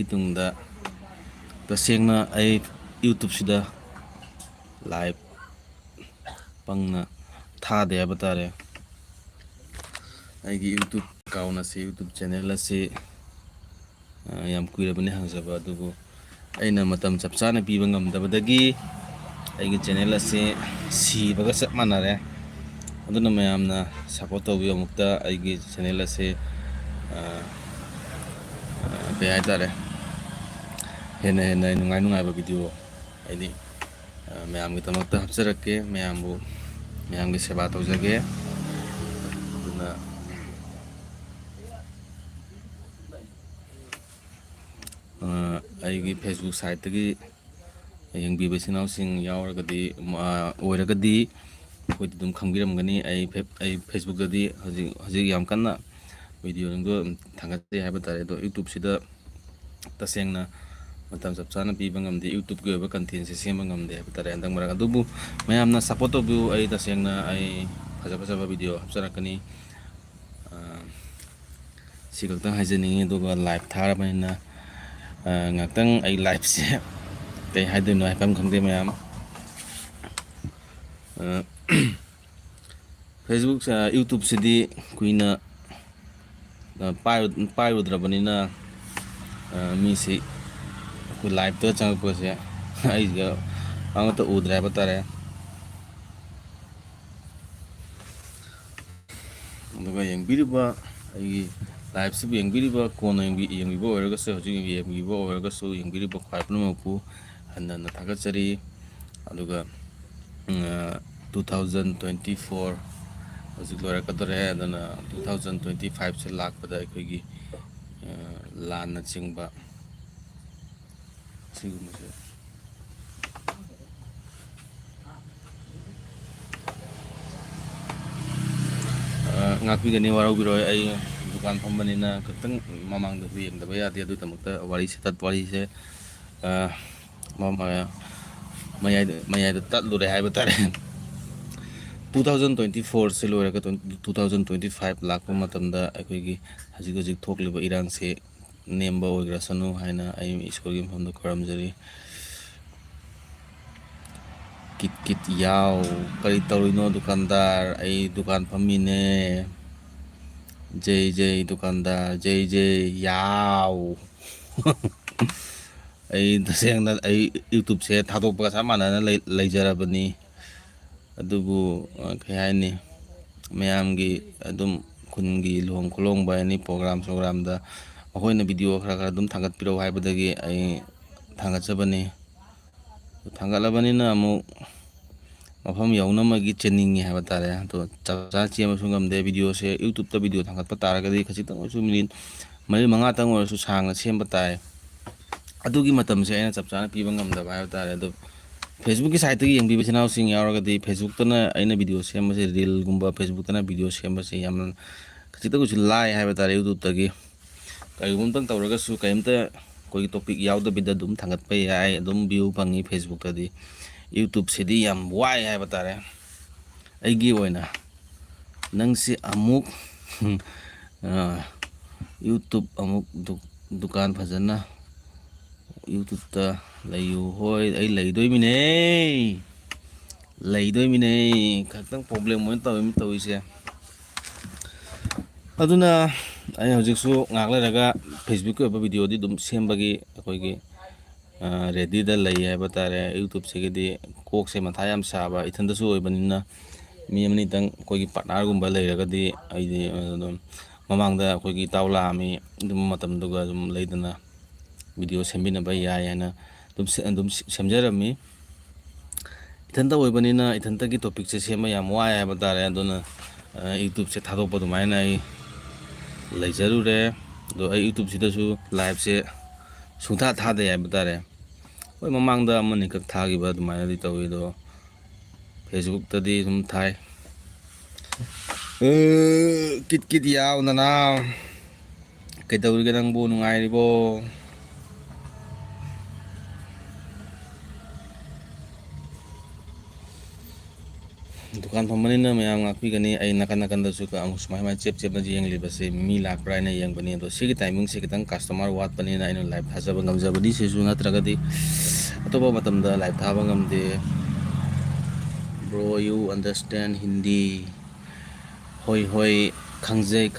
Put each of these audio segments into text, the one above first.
ꯏꯇꯨꯡꯗ ꯇꯁꯦꯡꯅ ꯑꯩ ꯌꯨꯇꯨꯕꯁꯤꯗ ꯂꯥꯏꯚ ꯄꯪꯅ ꯊꯥꯗꯦ ꯍꯥꯏꯕ ꯇꯥꯔꯦ. ꯑꯩꯒꯤ ꯌꯨꯇꯨꯕ ꯑꯦꯀꯥꯎꯟ ꯑꯁꯤ ꯌꯨꯇꯨꯕ ꯆꯦꯅꯦꯜ ꯑꯁꯤ ꯌꯥꯝ ꯀꯨꯏꯔꯕꯅꯤ ꯍꯥꯡꯖꯕ, ꯑꯗꯨꯕꯨ ꯑꯩꯅ ꯃꯇꯝ ꯆꯞ ꯆꯥꯅ ꯄꯤꯕ ꯉꯝꯗꯕꯗꯒꯤ ꯑꯩꯒꯤ ꯆꯦꯅꯦꯜ ꯑꯁꯤ ꯁꯤꯕꯒ ꯆꯞ ꯃꯥꯟꯅꯔꯦ. ꯑꯗꯨꯅ ꯃꯌꯥꯝꯅ ꯁꯞꯄꯣꯔꯠ ꯇꯧꯕꯤꯌꯨ. ꯑꯃꯨꯛꯇ ꯑꯩꯒꯤ ꯆꯦꯅꯦꯜ ꯑꯁꯤ ꯀꯩ ꯍꯥꯏꯇꯥꯔꯦ, ꯍꯦꯟꯅ ꯅꯨꯡꯉꯥꯏꯕ ꯚꯤꯗꯤꯑꯣ ꯍꯥꯏꯗꯤ ꯃꯌꯥꯝꯒꯤꯗꯃꯛꯇ ꯍꯥꯞꯆꯔꯛꯀꯦ. ꯃꯌꯥꯝꯒꯤ ꯁꯦꯕꯥ ꯇꯧꯖꯒꯦ. ꯑꯗꯨꯅ ꯑꯩꯒꯤ ꯐꯦꯁꯕꯨꯛ ꯁꯥꯏꯠꯇꯒꯤ ꯌꯦꯡꯕꯤꯕ ꯏꯆꯤꯟ ꯏꯅꯥꯎꯁꯤꯡ ꯑꯣꯏꯔꯒꯗꯤ ꯑꯩꯈꯣꯏꯗꯤ ꯑꯗꯨꯝ ꯈꯪꯕꯤꯔꯝꯒꯅꯤ. ꯑꯩ ꯐꯦꯁꯕꯨꯛꯇꯗꯤ ꯍꯧꯖꯤꯛ ꯌꯥꯝ ꯀꯟꯅ ꯚꯤꯗꯤꯑꯣꯁꯤꯡꯗꯣ ꯊꯥꯒꯠꯆꯩ ꯍꯥꯏꯕ ꯇꯥꯔꯦ. ꯑꯗꯣ ꯌꯨꯇꯨꯕꯁꯤꯗ ꯇꯁꯦꯡꯅ ꯃꯇꯝ ꯆꯞ ꯆꯥꯅ ꯄꯤꯕ ꯉꯝꯗꯦ. ꯌꯨꯇꯨꯕꯀꯤ ꯑꯣꯏꯕ ꯀꯟꯇꯦꯟꯁꯦ ꯁꯦꯝꯕ ꯉꯝꯗꯦ ꯍꯥꯏꯕ ꯇꯥꯔꯦ ꯍꯟꯗꯛ ꯃꯔꯛ. ꯑꯗꯨꯕꯨ ꯃꯌꯥꯝꯅ ꯁꯞꯄꯣꯔꯠ ꯇꯧꯕꯤꯌꯨ. ꯑꯩ ꯇꯁꯦꯡꯅ ꯐꯖꯕ ꯚꯤꯗꯤꯑꯣ ꯍꯥꯞꯆꯔꯛꯀꯅꯤ. ꯁꯤ ꯈꯛꯇꯪ ꯍꯥꯏꯖꯅꯤꯡꯉꯤ. ꯑꯗꯨꯒ ꯂꯥꯏꯚ ꯊꯥꯔꯕꯅꯤꯅ ꯉꯥꯛꯇꯪ ꯑꯩ ꯂꯥꯏꯚꯁꯦ ꯀꯩ ꯍꯥꯏꯗꯣꯏꯅꯣ ꯍꯥꯏꯐꯝ ꯈꯪꯗꯦ ꯃꯌꯥꯝ. ꯐꯦꯁꯕꯨꯛ ꯌꯨꯇꯨꯕꯁꯤꯗꯤ ꯀꯨꯏꯅ ꯄꯥꯏꯔꯨꯗ꯭ꯔꯕꯅꯤꯅ ꯃꯤꯁꯤ ꯑꯩꯈꯣꯏ ꯂꯥꯏꯚꯇ ꯆꯪꯉꯛꯄꯁꯦ ꯑꯩꯁꯤꯒ ꯑꯃꯠꯇ ꯎꯗ꯭ꯔꯦ ꯍꯥꯏꯕ ꯇꯥꯔꯦ. ꯑꯗꯨꯒ ꯌꯦꯡꯕꯤꯔꯤꯕ ꯑꯩꯒꯤ ꯂꯥꯏꯚꯁꯤꯕꯨ ꯌꯦꯡꯕꯤꯔꯤꯕ, ꯀꯣꯟꯅ ꯌꯦꯡꯕꯤꯕ ꯑꯣꯏꯔꯒꯁꯨ, ꯍꯧꯖꯤꯛ ꯌꯦꯡꯕꯤꯕ ꯑꯣꯏꯔꯒꯁꯨ, ꯌꯦꯡꯕꯤꯔꯤꯕ ꯈ꯭ꯋꯥꯏ ꯄꯨꯝꯅꯃꯛꯄꯨ ꯍꯟꯅ ꯍꯟꯅ ꯊꯥꯒꯠꯆꯔꯤ. ꯑꯗꯨꯒ 2024 ꯍꯧꯖꯤꯛ ꯂꯣꯏꯔꯛꯀꯗꯧꯔꯦ. ꯑꯗꯨꯅ 2025ꯁꯦ ꯂꯥꯛꯄꯗ ꯑꯩꯈꯣꯏꯒꯤ ꯂꯥꯟꯅꯆꯤꯡꯕ ꯁꯤꯒꯨꯝꯕꯁꯦ ꯉꯥꯛꯄꯤꯒꯅꯤ, ꯋꯥꯔꯧꯕꯤꯔꯣꯏ. ꯑꯩ ꯗꯨꯀꯥꯟ ꯐꯝꯕꯅꯤꯅ ꯈꯤꯇꯪ ꯃꯃꯥꯡꯗꯁꯨ ꯌꯦꯡꯗꯕ ꯌꯥꯗꯦ. ꯑꯗꯨꯒꯤꯗꯃꯛꯇ ꯋꯥꯔꯤꯁꯦ ꯃꯌꯥꯏꯗ ꯇꯠꯂꯨꯔꯦ ꯍꯥꯏꯕ ꯇꯥꯔꯦ. 2024ꯁꯦ ꯂꯣꯏꯔꯒ 2025 ꯂꯥꯛꯄ ꯃꯇꯝꯗ ꯑꯩꯈꯣꯏꯒꯤ ꯍꯧꯖꯤꯛ ꯊꯣꯛꯂꯤꯕ ꯏꯔꯥꯡꯁꯦ ꯅꯦꯝꯕ ꯑꯣꯏꯈ꯭ꯔꯁꯅꯨ ꯍꯥꯏꯅ ꯑꯩ ꯏꯁꯣꯔꯒꯤ ꯃꯐꯝꯗ ꯈꯨꯔꯨꯝꯖꯔꯤ. ꯀꯤꯠ ꯌꯥꯎ, ꯀꯔꯤ ꯇꯧꯔꯤꯅꯣ ꯗꯨꯀꯥꯟꯗꯥꯔ? ꯑꯩ ꯗꯨꯀꯥꯟ ꯐꯝꯃꯤꯅꯦ. ꯖꯩ ꯗꯨꯀꯥꯟꯗꯥꯔ, ꯖꯩ ꯌꯥꯎ. ꯑꯩ ꯇꯁꯦꯡꯅ ꯌꯨꯇꯨꯕꯁꯦ ꯊꯥꯗꯣꯛꯄꯒ ꯆꯞ ꯃꯥꯟꯅꯅ ꯂꯩꯖꯔꯕꯅꯤ. ꯑꯗꯨꯕꯨ ꯀꯩ ꯍꯥꯏꯅꯤ, ꯃꯌꯥꯝꯒꯤ ꯑꯗꯨꯝ ꯈꯨꯟꯒꯤ ꯂꯨꯍꯣꯡ ꯈꯣꯜꯂꯣꯡꯕ ꯑꯦꯅꯤ ꯄ꯭ꯔꯣꯒ꯭ꯔꯥꯝꯗ ꯃꯈꯣꯏꯅ ꯚꯤꯗꯤꯑꯣ ꯈꯔ ꯑꯗꯨꯝ ꯊꯥꯡꯒꯠꯄꯤꯔꯛꯎ ꯍꯥꯏꯕꯗꯒꯤ ꯑꯩ ꯊꯥꯡꯒꯠꯆꯕꯅꯤ. ꯊꯥꯡꯒꯠꯂꯕꯅꯤꯅ ꯑꯃꯨꯛ ꯃꯐꯝ ꯌꯧꯅꯃꯛꯒꯤ ꯆꯦꯟꯅꯤꯡꯉꯤ ꯍꯥꯏꯕ ꯇꯥꯔꯦ. ꯑꯗꯣ ꯆꯞ ꯆꯥꯅ ꯆꯦꯟꯕꯁꯨ ꯉꯝꯗꯦ. ꯚꯤꯗꯤꯑꯣꯁꯦ ꯌꯨꯇꯨꯕꯇ ꯚꯤꯗꯤꯑꯣ ꯊꯥꯡꯒꯠꯄ ꯇꯥꯔꯒꯗꯤ ꯈꯖꯤꯛꯇꯪ ꯑꯣꯏꯔꯁꯨ ꯃꯤꯅꯤꯠ 4-5ꯇꯪ ꯑꯣꯏꯔꯁꯨ ꯁꯥꯡꯅ ꯁꯦꯝꯕ ꯇꯥꯏ. ꯑꯗꯨꯒꯤ ꯃꯇꯝꯁꯦ ꯑꯩꯅ ꯆꯞ ꯆꯥꯅ ꯄꯤꯕ ꯉꯝꯗꯕ ꯍꯥꯏꯕ ꯇꯥꯔꯦ. ꯑꯗꯣ ꯐꯦꯁꯕꯨꯛꯀꯤ ꯁꯥꯏꯠꯇꯒꯤ ꯌꯦꯡꯕꯤꯕ ꯏꯆꯤꯟ ꯏꯅꯥꯎꯁꯤꯡ ꯌꯥꯎꯔꯒꯗꯤ, ꯐꯦꯁꯕꯨꯛꯇꯅ ꯑꯩꯅ ꯚꯤꯗꯤꯑꯣ ꯁꯦꯝꯕꯁꯦ, ꯔꯤꯜꯒꯨꯝꯕ ꯐꯦꯁꯕꯨꯛꯇꯅ ꯚꯤꯗꯤꯑꯣ ꯁꯦꯝꯕꯁꯦ ꯌꯥꯝꯅ ꯈꯖꯤꯛꯇꯪ ꯑꯣꯏꯔꯁꯨ ꯂꯥꯏ ꯍꯥꯏꯕ ꯇꯥꯔꯦ. ꯌꯨꯇꯨꯕꯇꯒꯤ ꯀꯔꯤꯒꯨꯝꯕ ꯑꯃꯇꯪ ꯇꯧꯔꯒꯁꯨ ꯀꯔꯤꯝꯇ ꯑꯩꯈꯣꯏꯒꯤ ꯇꯣꯄꯤꯛ ꯌꯥꯎꯗꯕꯤꯗ ꯑꯗꯨꯝ ꯊꯥꯡꯒꯠꯄ ꯌꯥꯏ, ꯑꯗꯨꯝ ꯚ꯭ꯌꯨ ꯐꯪꯉꯤ. ꯐꯦꯁꯕꯨꯛꯇꯗꯤ, ꯌꯨꯇꯨꯕꯁꯤꯗꯤ ꯌꯥꯝ ꯋꯥꯏ ꯍꯥꯏꯕ ꯇꯥꯔꯦ. ꯑꯩꯒꯤ ꯑꯣꯏꯅ ꯅꯪꯁꯤ ꯑꯃꯨꯛ ꯌꯨꯇꯨꯕ ꯑꯃꯨꯛ ꯗꯨꯀꯥꯟ ꯐꯖꯅ ꯌꯨꯇꯨꯕꯇ ꯂꯩꯌꯨ. ꯍꯣꯏ, ꯑꯩ ꯂꯩꯗꯣꯏꯃꯤꯅꯦ. ꯈꯛꯇꯪ ꯄ꯭ꯔꯣꯕ꯭ꯂꯦꯝ ꯑꯣꯏꯅ ꯇꯧꯔꯤꯁꯦ. ꯑꯗꯨꯅ ꯑꯩ ꯍꯧꯖꯤꯛꯁꯨ ꯉꯥꯏꯍꯥꯛ ꯂꯩꯔꯒ ꯐꯦꯁꯕꯨꯛꯀꯤ ꯑꯣꯏꯕ ꯚꯤꯗꯤꯑꯣꯗꯤ ꯑꯗꯨꯝ ꯁꯦꯝꯕꯒꯤ ꯑꯩꯈꯣꯏꯒꯤ ꯔꯦꯗꯤꯗ ꯂꯩ ꯍꯥꯏꯕ ꯇꯥꯔꯦ. ꯌꯨꯇꯨꯕꯁꯤꯒꯤꯗꯤ ꯀꯣꯛꯁꯦ ꯃꯊꯥ ꯌꯥꯝ ꯁꯥꯕ, ꯏꯊꯟꯇꯁꯨ ꯑꯣꯏꯕꯅꯤꯅ ꯃꯤ ꯑꯃꯅꯤꯇꯪ ꯑꯩꯈꯣꯏꯒꯤ ꯄꯥꯔꯠꯅꯔꯒꯨꯝꯕ ꯂꯩꯔꯒꯗꯤ ꯑꯩꯗꯤ ꯑꯗꯨꯝ ꯃꯃꯥꯡꯗ ꯑꯩꯈꯣꯏꯒꯤ ꯏꯇꯥꯎ ꯂꯥꯛꯑꯝꯃꯤ. ꯑꯗꯨꯝ ꯃꯇꯝꯗꯨꯒ ꯑꯗꯨꯝ ꯂꯩꯗꯅ ꯚꯤꯗꯤꯑꯣ ꯁꯦꯝꯃꯤꯟꯅꯕ ꯌꯥꯏ ꯍꯥꯏꯅ ꯑꯗꯨꯝ ꯁꯦꯝꯖꯔꯝꯃꯤ. ꯏꯊꯟꯇ ꯑꯣꯏꯕꯅꯤꯅ ꯏꯊꯟꯇꯒꯤ ꯇꯣꯄꯤꯛꯁꯦ ꯁꯦꯝꯕ ꯌꯥꯝ ꯋꯥꯏ ꯍꯥꯏꯕ ꯇꯥꯔꯦ. ꯑꯗꯨꯅ ꯌꯨꯇꯨꯕꯁꯦ ꯊꯥꯗꯣꯛꯄ ꯑꯗꯨꯃꯥꯏꯅ ꯑꯩ ꯂꯩꯖꯔꯨꯔꯦ. ꯑꯗꯣ ꯑꯩ ꯌꯨꯇꯨꯕꯁꯤꯗꯁꯨ ꯂꯥꯏꯚꯁꯦ ꯁꯨꯡꯊꯥ ꯊꯥꯗꯦ ꯍꯥꯏꯕ ꯇꯥꯔꯦ. ꯍꯣꯏ, ꯃꯃꯥꯡꯗ ꯑꯃꯅꯤꯈꯛ ꯊꯥꯈꯤꯕ ꯑꯗꯨꯃꯥꯏꯅꯗꯤ ꯇꯧꯋꯤ. ꯑꯗꯣ ꯐꯦꯁꯕꯨꯛꯇꯗꯤ ꯑꯗꯨꯝ ꯊꯥꯏ. ꯀꯤꯠ ꯌꯥꯎ ꯅꯅꯥꯎ, ꯀꯩꯗꯧꯔꯤꯒꯦ ꯅꯪꯕꯨ? ꯅꯨꯡꯉꯥꯏꯔꯤꯕꯣ? दुकान फंबनीना ma'am ngakpigani ai nakan da su ka amus mai chep chep na jeng liba se mi lakra ina yang bani do sigi timing se kitang customer wat bani na ino live thajaba ngamjabadi se su natragadi atoba matamda live thaba ngamde. Bro, you understand Hindi? Hoi hoi khangjai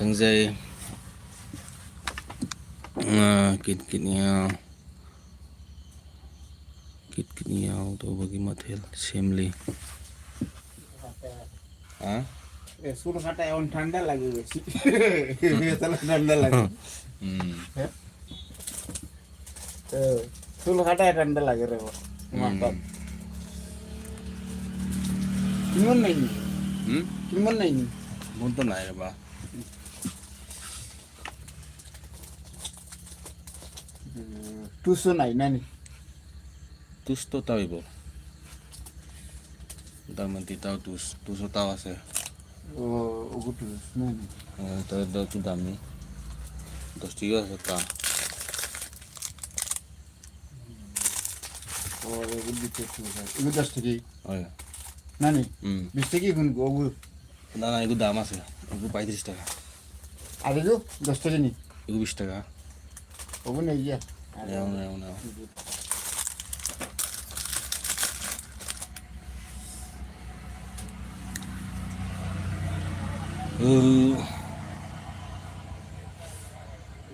kit niya to bagi mathel semli सुर खाता है ठंडा लगे बेसी ठंडा लगे तो सुर खाता है ठंडा लगे रे वो किमन नहीं mun to nai ba तू सुनाई नहीं tus to tawibo damanti tau tus so tawa se ओ तू नहीं da tu dami dos tiga ta और वो भी तो वो दस की oy नहीं बीस की कौन को वो na na igu dama se igu 35 taka अरे जो दस की नहीं igu 20 taka वो नहीं है ya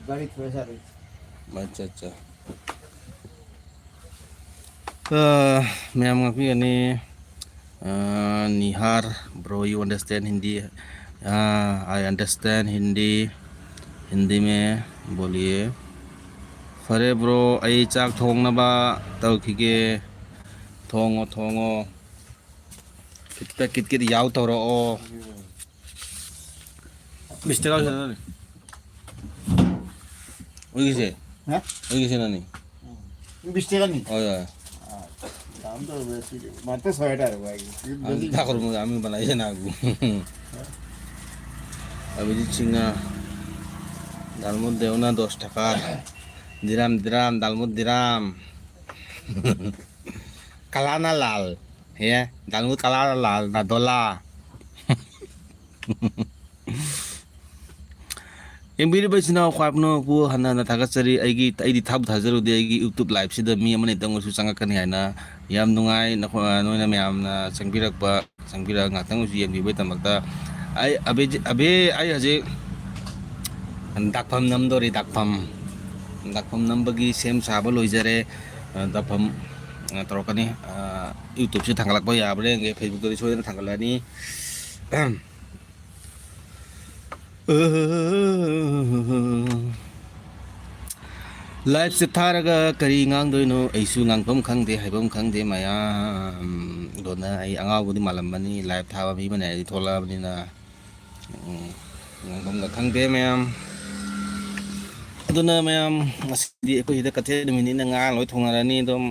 गाड़ी थोड़ा सा रही अच्छा ma'am ngakpi ani Nihar, bro, you understand Hindi? I understand Hindi में बोलिए. फरे ब्रो आई चाक थोंगना बा तव खिगे थोंगो कित याव तोरो ओ मिस्टेक आउ ना ओइसे हैं नानी बीस की नहीं ओय दाम तो बेसी मात्र 100 टाका भाई ता करू आमी बनाइए ना आगु अभिजित सिंह दालमुद देवना 10 টাকা दिराम दालमुद दिराम kalana lal ya dalmut kalana lal na dola yang biri ba sina khwapno ku hana na thagachari aigi thab thajaru de aigi youtube live sida mi amane tang su changa kan haina yam nungai na noina myam na changbira ngatang su yem bi tamakta abe ai haje dakpham namdori dakpham nambagi sem saba loijare dakpham torokani youtube se thangalak ba ya bre nge facebook dori soina thangalani live se tharaga kari ngang doino aisu ngangpam khangde haibam khangde maya dona ai angaw budi malam bani live thawa bi bane ai thola bani na ngangpam ga khangde mayam aduna mayam asidi ko hida kathe mini na nga loi thongarani dom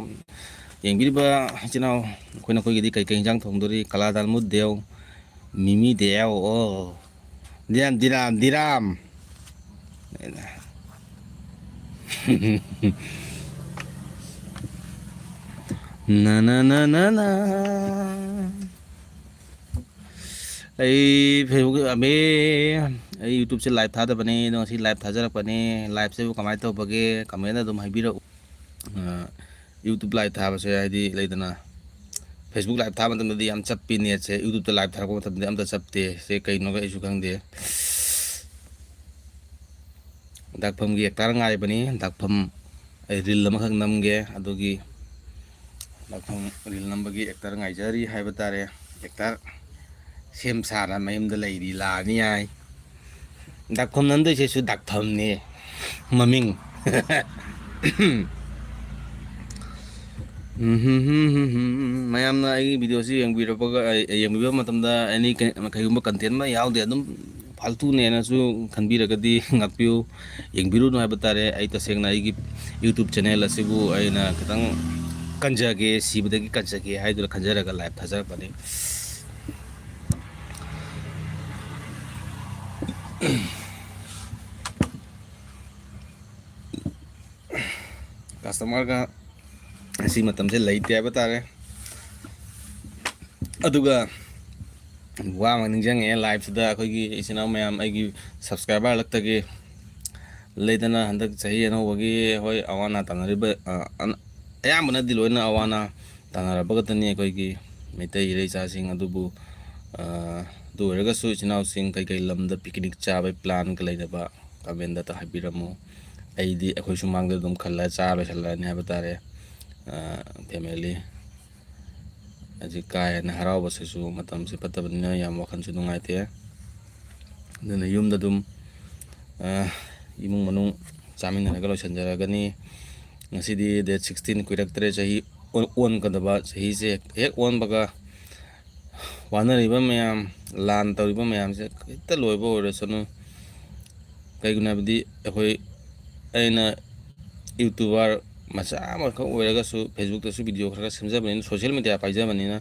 yengbiriba hachinaw koina koi gidi kai jang thongdori kala dalmud dew mimi dew o diram na ai Facebook abe ai YouTube se live thada bane no si live thajara bane live se kamai to bage kamena dum haibira YouTube live thaba se ai di leidana Facebook live thaba tam di am chappi ne se YouTube live thara ko tam di am ta chapte se kai no ga isu khangde dakpham gi ektar ngai bani dakpham ai reel lama khang namge adogi dakpham reel nambagi ektar ngai jari haiba tare ektar sem sara mayum da leiri la ni ai dakpham nan de se su dakpham ne maming mayam na ai video si yang biro paga yang biro matamda ani kayumba content ma yaw de adum फालतू ने ना सु खनबीर गदी ngakpiu yengbiru no habatare ai tasengna ai gi YouTube channel asibu ai na kitang kanjage sibudagi kanjage haidura kanjaraga live thajar bani customer ga asi matam se leite habatare aduga ꯋꯥ ꯑꯃ ꯅꯤꯡꯁꯤꯡꯉꯛꯑꯦ ꯂꯥꯏꯐꯁꯤꯗ ꯑꯩꯈꯣꯏꯒꯤ ꯏꯆꯤꯟ ꯏꯅꯥꯎ ꯃꯌꯥꯝ ꯑꯩꯒꯤ ꯁꯕꯁꯀ꯭ꯔꯥꯏꯕꯔ ꯍꯜꯂꯛꯇꯒꯤ ꯂꯩꯗꯅ ꯍꯟꯗꯛ ꯆꯍꯤ ꯑꯅꯧꯕꯒꯤ ꯍꯣꯏ ꯑꯋꯥ ꯑꯅꯥ ꯇꯥꯟꯅꯔꯤꯕ ꯑꯌꯥꯝꯕꯅꯗꯤ ꯂꯣꯏꯅ ꯑꯋꯥ ꯑꯅꯥ ꯇꯥꯟꯅꯔꯕ ꯈꯛꯇꯅꯤ ꯑꯩꯈꯣꯏꯒꯤ ꯃꯩꯇꯩ ꯏꯔꯩꯆꯥꯁꯤꯡ ꯑꯗꯨꯕꯨ ꯑꯗꯨ ꯑꯣꯏꯔꯒꯁꯨ ꯏꯆꯤꯟ ꯏꯅꯥꯎꯁꯤꯡ ꯀꯩꯀꯩ ꯂꯝꯗ ꯄꯤꯛꯅꯤꯛ ꯆꯥꯕꯩ ꯄ꯭ꯂꯥꯟꯒ ꯂꯩꯅꯕ ꯀꯃꯦꯟꯗ ꯍꯥꯏꯕꯤꯔꯝꯃꯨ ꯑꯩꯗꯤ ꯑꯩꯈꯣꯏ ꯁꯨꯃꯥꯡꯗ ꯑꯗꯨꯝ ꯈꯜꯂ ꯆꯥ ꯂꯣꯏꯁꯤꯜꯂꯛꯑꯅꯤ ꯍꯥꯏꯕ ꯇꯥꯔꯦ ꯐꯦꯃꯤꯂꯤ ꯍꯧꯖꯤꯛ ꯀꯥ ꯍꯦꯟꯅ ꯍꯔꯥꯎꯕꯁꯤꯁꯨ ꯃꯇꯝꯁꯤ ꯐꯠꯇꯕꯅꯤꯅ ꯌꯥꯝ ꯋꯥꯈꯜꯁꯨ ꯅꯨꯡꯉꯥꯏꯇꯦ ꯑꯗꯨꯅ ꯌꯨꯝꯗ ꯑꯗꯨꯝ ꯏꯃꯨꯡ ꯃꯅꯨꯡ ꯆꯥꯃꯤꯟꯅꯔꯒ ꯂꯣꯏꯁꯤꯟꯖꯔꯒꯅꯤ ꯉꯁꯤꯗꯤ ꯗꯦꯠ 16 ꯀꯨꯏꯔꯛꯇ꯭ꯔꯦ ꯆꯍꯤ ꯑꯣꯟꯒꯗꯕ ꯆꯍꯤꯁꯦ ꯍꯦꯛ ꯑꯣꯟꯕꯒ ꯋꯥꯅꯔꯤꯕ ꯃꯌꯥꯝ ꯂꯥꯟ ꯇꯧꯔꯤꯕ ꯃꯌꯥꯝꯁꯦ ꯈꯤꯇ ꯂꯣꯏꯕ ꯑꯣꯏꯔꯁꯅꯨ ꯀꯩꯒꯤꯅꯣ ꯍꯥꯏꯕꯗꯤ ꯑꯩꯅ ꯌꯨꯇꯨꯕꯔ ꯃꯆꯥ ꯑꯃꯈꯛ ꯑꯣꯏꯔꯒꯁꯨ ꯐꯦꯁꯕꯨꯛꯇꯁꯨ ꯚꯤꯗꯤꯑꯣ ꯈꯔ ꯁꯦꯝꯖꯕꯅꯤꯅ ꯁꯣꯁꯤꯌꯦꯜ ꯃꯦꯗꯤꯌꯥ ꯄꯥꯏꯖꯕꯅꯤꯅ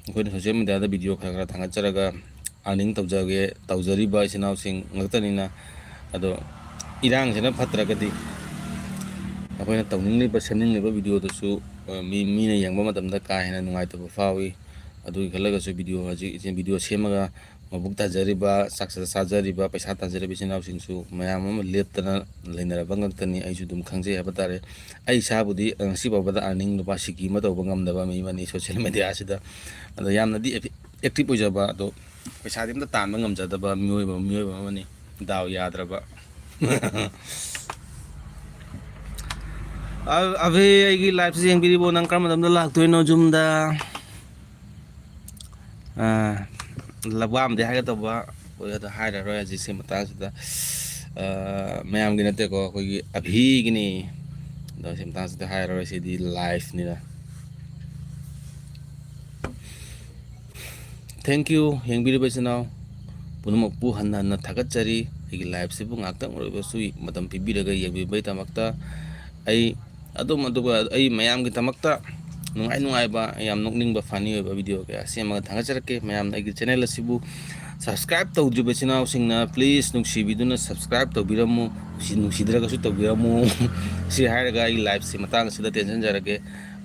ꯑꯩꯈꯣꯏꯅ ꯁꯣꯁꯤꯌꯦꯜ ꯃꯦꯗꯤꯌꯥꯗ ꯚꯤꯗꯤꯑꯣ ꯈꯔ ꯊꯥꯒꯠꯆꯔꯒ ꯑꯥꯔꯅꯤꯡ ꯇꯧꯖꯔꯤꯕ ꯏꯆꯤꯟ ꯏꯅꯥꯎꯁꯤꯡ ꯉꯥꯛꯇꯅꯤꯅ ꯑꯗꯣ ꯏꯔꯥꯡꯁꯤꯅ ꯐꯠꯇ꯭ꯔꯒꯗꯤ ꯑꯩꯈꯣꯏꯅ ꯇꯧꯅꯤꯡꯂꯤꯕ ꯁꯦꯝꯅꯤꯡꯂꯤꯕ ꯚꯤꯗꯤꯑꯣꯗꯨꯁꯨ ꯃꯤꯅ ꯌꯦꯡꯕ ꯃꯇꯝꯗ ꯀꯥ ꯍꯦꯟꯅ ꯅꯨꯡꯉꯥꯏꯇꯕ ꯐꯥꯎꯏ ꯑꯗꯨꯒꯤ ꯈꯜꯂꯒꯁꯨ ꯚꯤꯗꯤꯑꯣ ꯁꯦꯝꯃꯒ ꯃꯕꯨꯛ ꯊꯥꯖꯔꯤꯕ ꯆꯥꯖꯔꯤꯕ ꯄꯩꯁꯥ ꯇꯥꯟꯖꯔꯤꯕ ꯏꯆꯤꯟ ꯏꯅꯥꯎꯁꯤꯡꯁꯨ ꯃꯌꯥꯝ ꯑꯃ ꯂꯦꯞꯇꯅ ꯂꯩꯅꯔꯕ ꯉꯥꯛꯇꯅꯤ ꯑꯩꯁꯨ ꯑꯗꯨꯝ ꯈꯪꯖꯩ ꯍꯥꯏꯕ ꯇꯥꯔꯦ ꯑꯩ ꯏꯁꯥꯕꯨꯗꯤ ꯉꯁꯤ ꯐꯥꯎꯕꯗ ꯑꯥꯔꯅꯤꯡ ꯂꯨꯄꯥ ꯁꯤꯀꯤ ꯑꯃ ꯇꯧꯕ ꯉꯝꯗꯕ ꯃꯤ ꯑꯃꯅꯤ ꯁꯣꯁꯤꯌꯦꯜ ꯃꯦꯗꯤꯌꯥꯁꯤꯗ ꯑꯗꯣ ꯌꯥꯝꯅꯗꯤ ꯑꯦꯛꯇꯤꯚ ꯑꯣꯏꯖꯕ ꯑꯗꯣ ꯄꯩꯁꯥꯗꯤ ꯑꯝꯇ ꯇꯥꯟꯕ ꯉꯝꯖꯗꯕ ꯃꯤꯑꯣꯏꯕ ꯑꯃꯅꯤ ꯗꯥꯎ ꯌꯥꯗ꯭ꯔꯕ ꯑꯚꯤ ꯑꯩꯒꯤ ꯂꯥꯏꯐꯁꯦ ꯌꯦꯡꯕꯤꯔꯤꯕꯣ ꯅꯪ ꯀꯔꯝꯕ ꯃꯇꯝꯗ ꯂꯥꯛꯇꯣꯏꯅꯣ ꯌꯨꯝꯗ ꯋꯥ ꯑꯃꯗꯤ ꯍꯥꯏꯒꯦ ꯇꯧꯕ ꯑꯗꯣ ꯍꯥꯏꯔꯔꯣꯏ ꯍꯧꯖꯤꯛꯁꯤ ꯃꯇꯥꯡꯁꯤꯗ ꯃꯌꯥꯝꯒꯤ ꯅꯠꯇꯦꯀꯣ ꯑꯩꯈꯣꯏꯒꯤ ꯑꯚꯤꯒꯤꯅꯤ ꯑꯗꯣ ꯁꯤ ꯃꯇꯥꯡꯁꯤꯗ ꯍꯥꯏꯔꯔꯣꯏ ꯁꯤꯗꯤ ꯂꯥꯏꯐꯅꯤꯅ ꯊꯦꯡꯀ꯭ꯌꯨ ꯌꯦꯡꯕꯤꯔꯤꯕ ꯏꯆꯤꯟ ꯏꯅꯥꯎ ꯄꯨꯝꯅꯃꯛꯄꯨ ꯍꯟꯅ ꯍꯟꯅ ꯊꯥꯒꯠꯆꯔꯤ ꯑꯩꯒꯤ ꯂꯥꯏꯐꯁꯤꯕꯨ ꯉꯥꯛꯇꯪ ꯑꯣꯏꯔꯕꯁꯨ ꯃꯇꯝ ꯄꯤꯕꯤꯔꯒ ꯌꯦꯡꯕꯤꯕꯒꯤꯗꯃꯛꯇ ꯑꯗꯨꯒ ꯑꯩ ꯃꯌꯥꯝꯒꯤꯗꯃꯛꯇ ꯅꯨꯡꯉꯥꯏ ꯅꯨꯡꯉꯥꯏꯕ ꯌꯥꯝ ꯅꯣꯛꯅꯤꯡꯕ ꯐꯅꯤ ꯑꯣꯏꯕ ꯚꯤꯗꯤꯑꯣ ꯀꯌꯥ ꯁꯦꯝꯃꯒ ꯊꯥꯒꯠꯆꯔꯛꯀꯦ ꯃꯌꯥꯝꯅ ꯑꯩꯒꯤ ꯆꯦꯅꯦꯜ ꯑꯁꯤꯕꯨ ꯁꯕꯁꯀ꯭ꯔꯥꯏꯕ ꯇꯧꯗ꯭ꯔꯤꯕ ꯏꯆꯤꯟ ꯏꯅꯥꯎꯁꯤꯡꯅ ꯄ꯭ꯂꯤꯖ ꯅꯨꯡꯁꯤꯕꯤꯗꯨꯅ ꯁꯕꯁꯀ꯭ꯔꯥꯏꯕ ꯇꯧꯕꯤꯔꯝꯃꯨ ꯅꯨꯡꯁꯤꯗ꯭ꯔꯒꯁꯨ ꯇꯧꯕꯤꯔꯝꯃꯨ ꯁꯤ ꯍꯥꯏꯔꯒ ꯑꯩꯒꯤ ꯂꯥꯏꯐꯁꯤ ꯃꯇꯥꯡ ꯑꯁꯤꯗ ꯇꯦꯟꯁꯤꯟꯖꯔꯒꯦ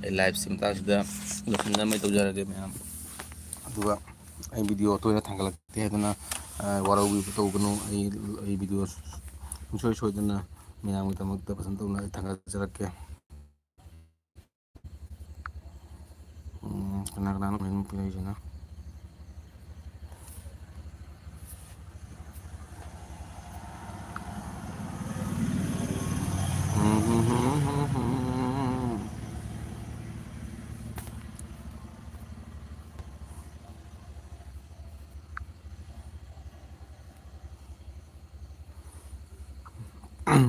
ꯑꯩ ꯂꯥꯏꯐꯁꯤ ꯃꯇꯥꯡꯁꯤꯗ ꯂꯣꯏꯁꯤꯟꯅꯕ ꯇꯧꯖꯔꯒꯦ ꯃꯌꯥꯝ ꯑꯗꯨꯒ ꯑꯩ ꯚꯤꯗꯤꯑꯣ ꯇꯣꯏꯅ ꯊꯥꯡꯒꯠꯂꯛꯇꯦ ꯍꯥꯏꯗꯅ ꯋꯥꯔꯧꯕꯤꯕ ꯇꯧꯒꯅꯨ ꯑꯩ ꯚꯤꯗꯤꯑꯣ ꯁꯨꯡꯁꯣꯏ ꯁꯣꯏꯗꯅ ꯃꯌꯥꯝꯒꯤꯗꯃꯛꯇ ꯐꯖꯅ ꯇꯧꯅ ꯑꯩ ꯊꯥꯒꯠꯆꯔꯛꯀꯦ ꯀꯅꯥ ꯀꯅꯥꯅꯣ ꯃꯌꯥꯝ ꯄꯤꯔꯛꯏꯁꯤꯅ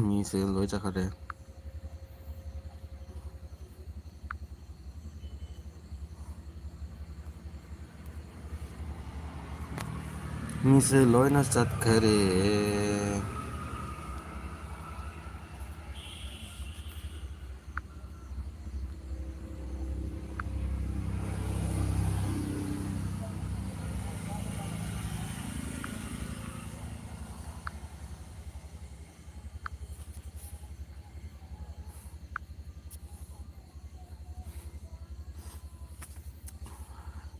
ꯃꯤꯁꯦ ꯂꯣꯏ ꯆꯠꯈ꯭ꯔꯦ ꯃꯤꯁꯦ ꯂꯣꯏꯅ ꯆꯠꯈꯔꯦ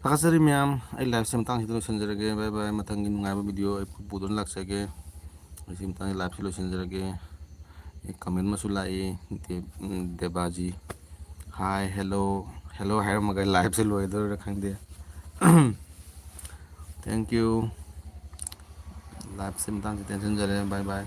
ꯊꯥꯒꯠꯆꯔꯤ ꯃꯌꯥꯝ ꯑꯩ ꯂꯥꯏꯐꯁꯦ ꯃꯇꯥꯡꯁꯤꯗ ꯂꯣꯏꯁꯤꯟꯖꯔꯒꯦ ꯕꯥꯏ ꯕꯥꯏ ꯃꯊꯪꯒꯤ ꯅꯨꯡꯉꯥꯏꯕ ꯚꯤꯗꯤꯑꯣ ꯑꯩ ꯄꯨꯗꯨꯅ ꯂꯥꯛꯆꯒꯦ ꯃꯁꯤ ꯃꯇꯥꯡꯗ ꯂꯥꯏꯐꯁꯦ ꯂꯣꯏꯁꯤꯟꯖꯔꯒꯦ ꯀꯃꯦꯟ ꯑꯃꯁꯨ ꯂꯥꯛꯏ ꯗꯦꯕꯥꯖꯤ ꯍꯥꯏ ꯍꯦꯜꯂꯣ ꯍꯦꯜꯂꯣ ꯍꯥꯏꯔꯝꯃꯒ ꯂꯥꯏꯐꯁꯦ ꯂꯣꯏꯗꯣꯏꯔꯥ ꯈꯪꯗꯦ ꯊꯦꯡꯀ꯭ꯌꯨ ꯂꯥꯏꯐꯁꯦ ꯃꯇꯥꯡꯁꯤꯗ ꯇꯦꯟꯁꯤꯟꯖꯔꯦ ꯕꯥꯏ ꯕꯥꯏ